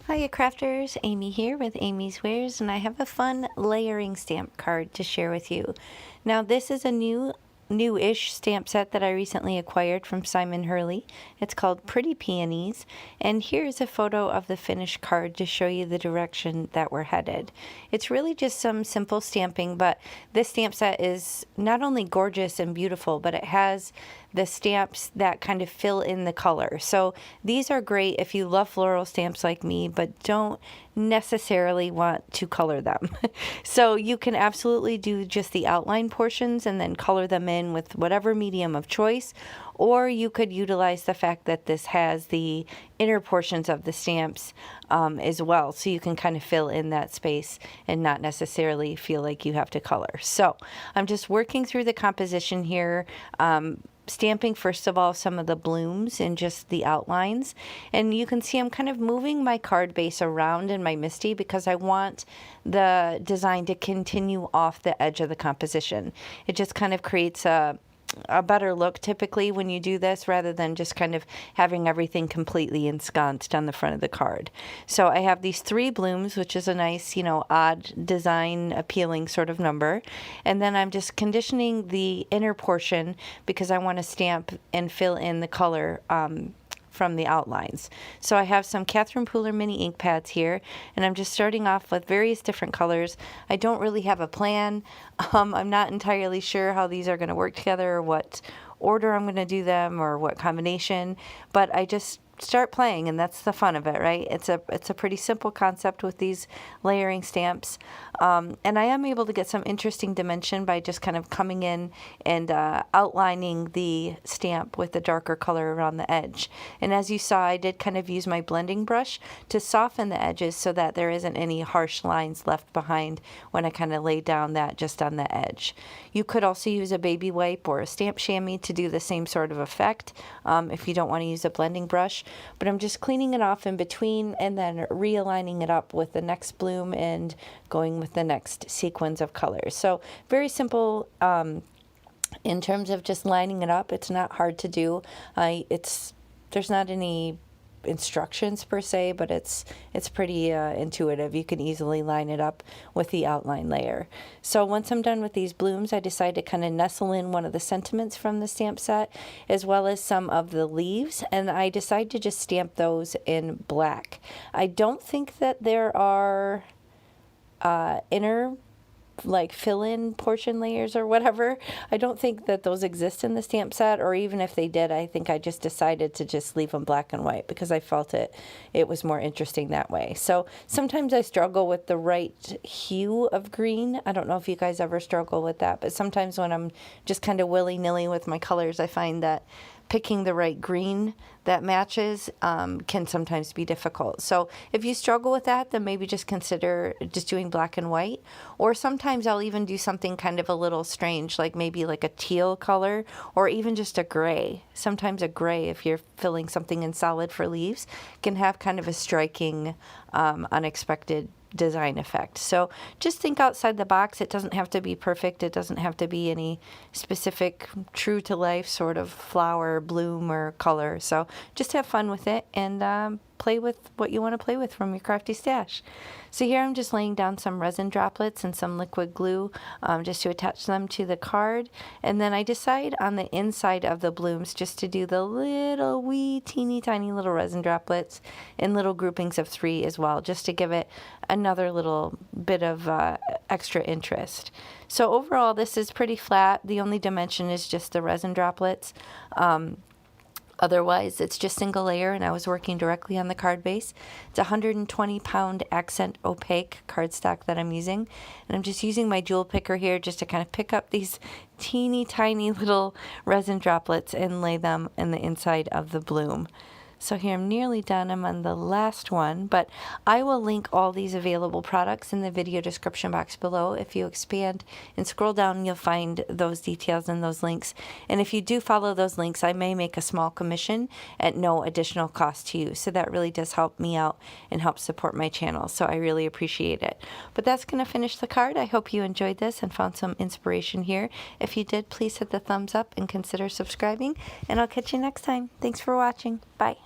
Hiya crafters, Amy here with Amy's Wares, and I have a fun layering stamp card to share with you. Now this is a new-ish stamp set that I recently acquired from Simon Hurley. It's called Pretty Peonies, and here's a photo of the finished card to show you the direction that we're headed. It's really just some simple stamping, but this stamp set is not only gorgeous and beautiful, but it has the stamps that kind of fill in the color. So these are great if you love floral stamps like me, but don't necessarily want to color them. So you can absolutely do just the outline portions and then color them in with whatever medium of choice, or you could utilize the fact that this has the inner portions of the stamps as well, so you can kind of fill in that space and not necessarily feel like you have to color. So I'm just working through the composition here, stamping first of all some of the blooms and just the outlines, and you can see I'm kind of moving my card base around in my MISTI because I want the design to continue off the edge of the composition. It just kind of creates a better look typically when you do this, rather than just kind of having everything completely ensconced on the front of the card. So I have these 3 blooms, which is a nice, odd design appealing sort of number. And then I'm just conditioning the inner portion because I want to stamp and fill in the color from the outlines. So I have some Catherine Pooler mini ink pads here, and I'm just starting off with various different colors. I don't really have a plan. I'm not entirely sure how these are going to work together, or what order I'm going to do them, or what combination, but I just start playing, and that's the fun of it, right? It's a pretty simple concept with these layering stamps, and I am able to get some interesting dimension by just kind of coming in and outlining the stamp with the darker color around the edge. And as you saw, I did kind of use my blending brush to soften the edges so that there isn't any harsh lines left behind when I kind of lay down that just on the edge. You could also use a baby wipe or a stamp chamois to do the same sort of effect if you don't want to use a blending brush. But I'm just cleaning it off in between and then realigning it up with the next bloom and going with the next sequence of colors. So very simple in terms of just lining it up. It's not hard to do. There's not any instructions per se, but it's pretty intuitive. You can easily line it up with the outline layer. So once I'm done with these blooms, I decide to kind of nestle in one of the sentiments from the stamp set, as well as some of the leaves, and I decide to just stamp those in black. I don't think that there are inner fill-in portion layers or whatever. I don't think that those exist in the stamp set, or even if they did, I think I just decided to just leave them black and white because I felt it was more interesting that way. So sometimes I struggle with the right hue of green. I don't know if you guys ever struggle with that, but sometimes when I'm just kind of willy-nilly with my colors, I find that picking the right green that matches can sometimes be difficult. So if you struggle with that, then maybe just consider just doing black and white. Or sometimes I'll even do something kind of a little strange, like maybe like a teal color, or even just a gray. Sometimes a gray, if you're filling something in solid for leaves, can have kind of a striking, unexpected design effect. So just think outside the box. It doesn't have to be perfect. It doesn't have to be any specific true to life sort of flower, bloom, or color. So just have fun with it and play with what you want to play with from your crafty stash. So here I'm just laying down some resin droplets and some liquid glue just to attach them to the card. And then I decide on the inside of the blooms just to do the little wee teeny tiny little resin droplets in little groupings of 3 as well, just to give it another little bit of extra interest. So overall, this is pretty flat. The only dimension is just the resin droplets. Otherwise, it's just single layer, and I was working directly on the card base. It's a 120-pound accent opaque cardstock that I'm using, and I'm just using my jewel picker here just to kind of pick up these teeny tiny little resin droplets and lay them in the inside of the bloom. So here I'm nearly done. I'm on the last one, but I will link all these available products in the video description box below. If you expand and scroll down, you'll find those details and those links. And if you do follow those links, I may make a small commission at no additional cost to you. So that really does help me out and help support my channel. So I really appreciate it. But that's going to finish the card. I hope you enjoyed this and found some inspiration here. If you did, please hit the thumbs up and consider subscribing. And I'll catch you next time. Thanks for watching. Bye.